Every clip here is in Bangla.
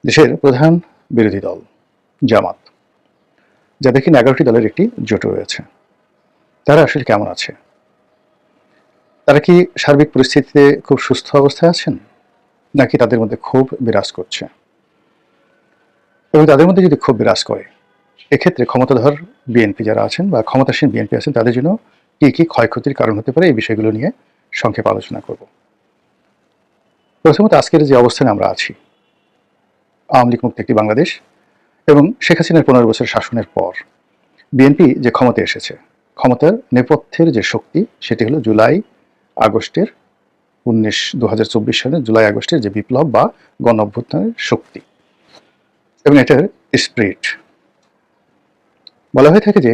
দেশের প্রধান বিরোধী দল জামাত, যাদের কিনা 11টি দলের একটি জোট রয়েছে, তারা আসলে কেমন আছে? তারা কি সার্বিক পরিস্থিতিতে খুব সুস্থ অবস্থায় আছেন, নাকি তাদের মধ্যে ক্ষোভ বিরাজ করছে? এবং তাদের মধ্যে যদি ক্ষোভ বিরাজ করে, এক্ষেত্রে ক্ষমতাধর বিএনপি যারা আছেন বা ক্ষমতাসীন বিএনপি আছেন, তাদের জন্য কি কি ক্ষয়ক্ষতির কারণ হতে পারে, এই বিষয়গুলো নিয়ে সংক্ষেপে আলোচনা করব। প্রথমত, আজকের যে অবস্থানে আমরা আছি, আওয়ামী লীগ মুক্ত একটি বাংলাদেশ এবং শেখ হাসিনার 15 বছর শাসনের পর বিএনপি যে ক্ষমতায় এসেছে, ক্ষমতার নেপথ্যের যে শক্তি, সেটি হলো জুলাই আগস্টের 2024 সালের জুলাই আগস্টের যে বিপ্লব বা গণ অভ্যুত্থানের শক্তি এবং এটার স্পিরিট। বলা হয়ে থাকে যে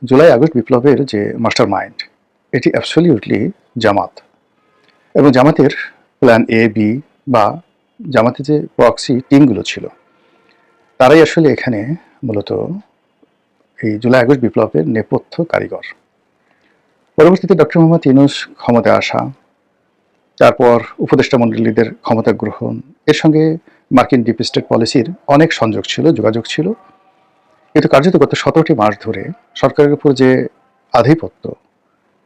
জুলাই আগস্ট বিপ্লবের যে মাস্টার মাইন্ড, এটি অ্যাবসলিউটলি জামাত। এবং জামাতের প্ল্যান এ, বি বা জামাতের যে প্রক্সি টিমগুলো ছিল, তারাই আসলে এখানে মূলত এই জুলাই আগস্ট বিপ্লবের নেপথ্য কারিগর। পরবর্তীতে ডক্টর মোহাম্মদ ইউনূস ক্ষমতায় আসা, তারপর উপদেষ্টা মণ্ডলীদের ক্ষমতা গ্রহণ, এর সঙ্গে মার্কিন ডিপ স্টেট পলিসির অনেক সংযোগ ছিল, যোগাযোগ ছিল। কিন্তু কার্যত গত 17টি মাস ধরে সরকারের উপর যে আধিপত্য,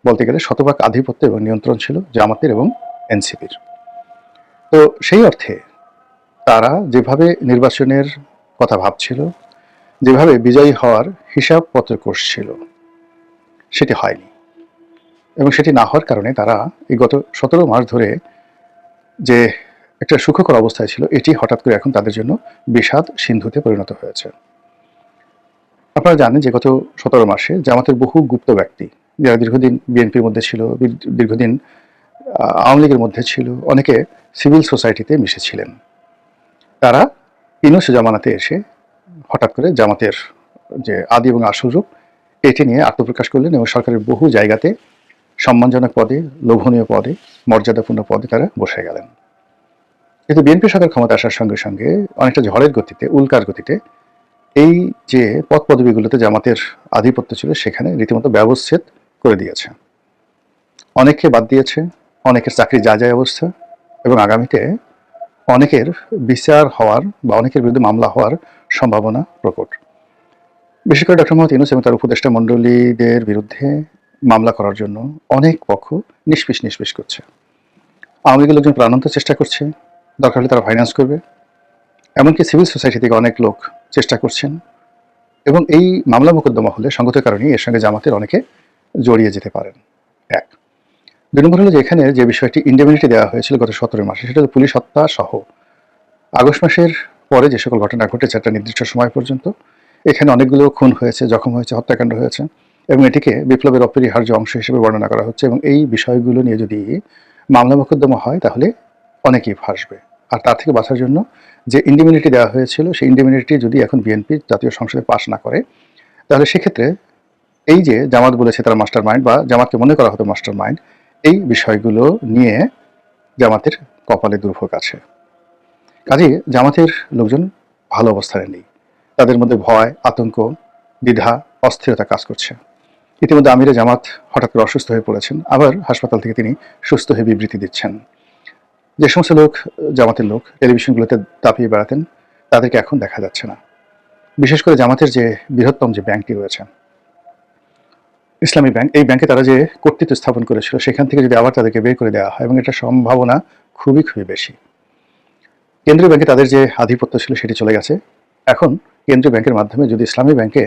বলতে গেলে শতভাগ আধিপত্য এবং নিয়ন্ত্রণ ছিল জামাতের এবং এনসিপির। তো সেই অর্থে তারা যেভাবে নির্বাচনের কথা ভাবছিল, যেভাবে বিজয়ী হওয়ার হিসাবপত্র করছিল, সেটি হয়নি। এবং সেটি না হওয়ার কারণে তারা এই গত 17 মাস ধরে যে একটা সুখকর অবস্থায় ছিল, এটি হঠাৎ করে এখন তাদের জন্য বিষাদ সিন্ধুতে পরিণত হয়েছে। আপনারা জানেন যে গত 17 মাসে জামাতের বহু গুপ্ত ব্যক্তি, যারা দীর্ঘদিন বিএনপির মধ্যে ছিল, দীর্ঘদিন আওয়ামী লীগের মধ্যে ছিল, অনেকে সিভিল সোসাইটিতে মিশেছিলেন, তারা ইউনূস জামানাতে এসে হঠাৎ করে জামাতের যে আদি এবং আসল রূপ, এটি নিয়ে আত্মপ্রকাশ করলেন এবং সরকারের বহু জায়গাতে সম্মানজনক পদে, লোভনীয় পদে, মর্যাদাপূর্ণ পদে তারা বসে গেলেন। কিন্তু বিএনপি সরকার ক্ষমতা আসার সঙ্গে সঙ্গে অনেকটা ঝড়ের গতিতে, উল্কার গতিতে এই যে পদ পদবিগুলোতে জামাতের আধিপত্য ছিল, সেখানে রীতিমতো ব্যবচ্ছেদ করে দিয়েছে। অনেককে বাদ দিয়েছে, অনেকের চাকরি যায় অবস্থা, এবং আগামীতে অনেকের বিচার হওয়ার বা অনেকের বিরুদ্ধে মামলা হওয়ার সম্ভাবনা প্রকট। বিশেষ করে ডক্টর মোহাম্মদ ইউনূস এবং তার উপদেষ্টা মণ্ডলীদের বিরুদ্ধে মামলা করার জন্য অনেক পক্ষ নিষ্পিস করছে। আওয়ামী লীগের লোকজন প্রাণান্ত চেষ্টা করছে, দরকার হলে তারা ফাইন্যান্স করবে। এমনকি সিভিল সোসাইটি থেকে অনেক লোক চেষ্টা করছেন। এবং এই মামলা মোকদ্দমা হলে সঙ্গত কারণেই এর সঙ্গে জামাতের অনেকে জড়িয়ে যেতে পারেন। এক, 2 নম্বর হলো যে এখানে যে বিষয়টি ইন্ডেমনিটি দেওয়া হয়েছিল গত 17 মাসে, সেটা হলো পুলিশ হত্যা সহ আগস্ট মাসের পরে যে সকল ঘটনা ঘটেছে একটা নির্দিষ্ট সময় পর্যন্ত, এখানে অনেকগুলো খুন হয়েছে, জখম হয়েছে, হত্যাকাণ্ড হয়েছে, এবং এটিকে বিপ্লবের অপরিহার্য অংশ হিসেবে বর্ণনা করা হচ্ছে। এবং এই বিষয়গুলো নিয়ে যদি মামলা মোকদ্দমা হয়, তাহলে অনেকেই ফাঁসবে। আর তার থেকে বাঁচার জন্য যে ইন্ডেমনিটি দেওয়া হয়েছিল, সেই ইন্ডেমনিটি যদি এখন বিএনপি জাতীয় সংসদে পাশ না করে, তাহলে সেক্ষেত্রে এই যে জামাত বলেছে তারা মাস্টার মাইন্ড, বা জামাতকে মনে করা হতো মাস্টার মাইন্ড, এই বিষয়গুলো নিয়ে জামাতের কপালে দুর্ভোগ আছে। কাজে জামাতের লোকজন ভালো অবস্থানে নেই, তাদের মধ্যে ভয়, আতঙ্ক, দ্বিধা, অস্থিরতা কাজ করছে। ইতিমধ্যে আমিরে জামাত হঠাৎ করে অসুস্থ হয়ে পড়েছেন, আবার হাসপাতাল থেকে তিনি সুস্থ হয়ে বিবৃতি দিচ্ছেন। যে সমস্ত লোক, জামাতের লোক, টেলিভিশনগুলোতে দাপিয়ে বেড়াতেন, তাদেরকে এখন দেখা যাচ্ছে না। বিশেষ করে জামাতের যে বৃহত্তম যে ব্যাংকটি রয়েছে, ইসলামী ব্যাংক, এই ব্যাংকে তারা যে কর্তৃত্ব স্থাপন করেছিল, সেখান থেকে যদি আবার তাদেরকে বের করে দেওয়া হয়, এবং এটার সম্ভাবনা খুবই বেশি। কেন্দ্রীয় ব্যাংকে তাদের যে আধিপত্য ছিল, সেটি চলে গেছে। এখন কেন্দ্রীয় ব্যাংকের মাধ্যমে যদি ইসলামী ব্যাংকে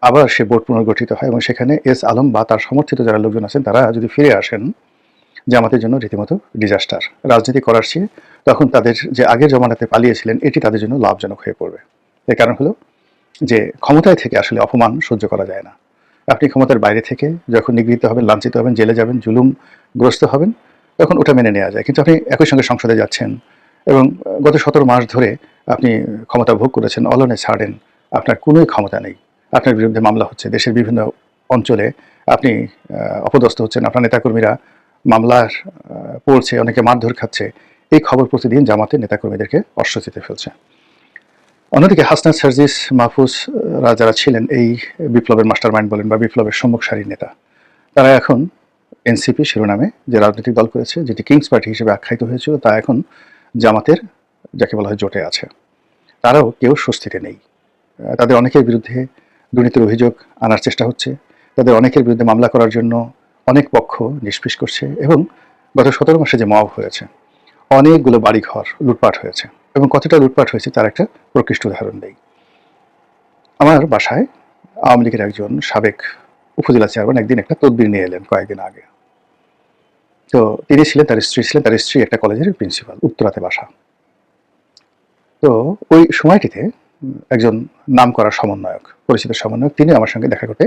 আবার সে বোর্ড পুনর্গঠিত হয় এবং সেখানে এস আলম বা তার সমর্থিত যারা লোকজন আছেন, তারা যদি ফিরে আসেন, জামাতের জন্য রীতিমতো ডিজাস্টার। রাজনীতি করার চেয়ে তখন তাদের যে আগের জমানাতে পালিয়েছিলেন, এটি তাদের জন্য লাভজনক হয়ে পড়বে। এর কারণ হলো যে ক্ষমতায় থেকে আসলে অপমান সহ্য করা যায় না। আপনি ক্ষমতার বাইরে থেকে যখন নিগৃহীত হবেন, লাঞ্ছিত হবেন, জেলে যাবেন, জুলুমগ্রস্ত হবেন, তখন ওটা মেনে নেওয়া যায়। কিন্তু আপনি একই সঙ্গে সংসদে যাচ্ছেন এবং গত 17 মাস ধরে আপনি ক্ষমতা ভোগ করেছেন, অলনে ছাড়েন, আপনার কোনোই ক্ষমতা নেই, আপনার বিরুদ্ধে মামলা হচ্ছে, দেশের বিভিন্ন অঞ্চলে আপনি অপদস্থ হচ্ছেন, আপনার নেতাকর্মীরা মামলার পড়ছে, অনেকে মারধর খাচ্ছে। এই খবর প্রতিদিন জামাতের নেতাকর্মীদেরকে অস্বস্তিতে ফেলছে। অন্যদিকে হাসনাত, সার্জিস, মাহফুজরা যারা ছিলেন এই বিপ্লবের মাস্টার মাইন্ড বলেন বা বিপ্লবের সম্মুখ সারির নেতা, তারা এখন এনসিপি শিরোনামে যে রাজনৈতিক দল করেছে, যেটি কিংস পার্টি হিসেবে আখ্যায়িত হয়েছিল, তা এখন জামাতের যাকে বলা হয় জোটে আছে। তারাও কেউ স্বস্তিতে নেই। তাদের অনেকের বিরুদ্ধে দুর্নীতির অভিযোগ আনার চেষ্টা হচ্ছে, তাদের অনেকের বিরুদ্ধে মামলা করার জন্য অনেক পক্ষ নিষ্পিস করছে, এবং গত 17 মাসে যে মব হয়েছে, অনেকগুলো বাড়িঘর লুটপাট হয়েছে, এবং কতটা লুটপাট হয়েছে তার একটা প্রকৃষ্ট উদাহরণ দেই। আমার বাসায় আওয়ামী লীগের একজন সাবেক উপজেলা চেয়ারম্যান একদিন একটা তদবির নিয়ে এলেন কয়েকদিন আগে। তো তিনি ছিলেন, তার স্ত্রী একটা কলেজের প্রিন্সিপাল, উত্তরাতে বাসা। তো ওই সময়টিতে একজন নামকরা সমন্বয়ক, পরিচিত সমন্বয়ক, তিনি আমার সঙ্গে দেখা করতে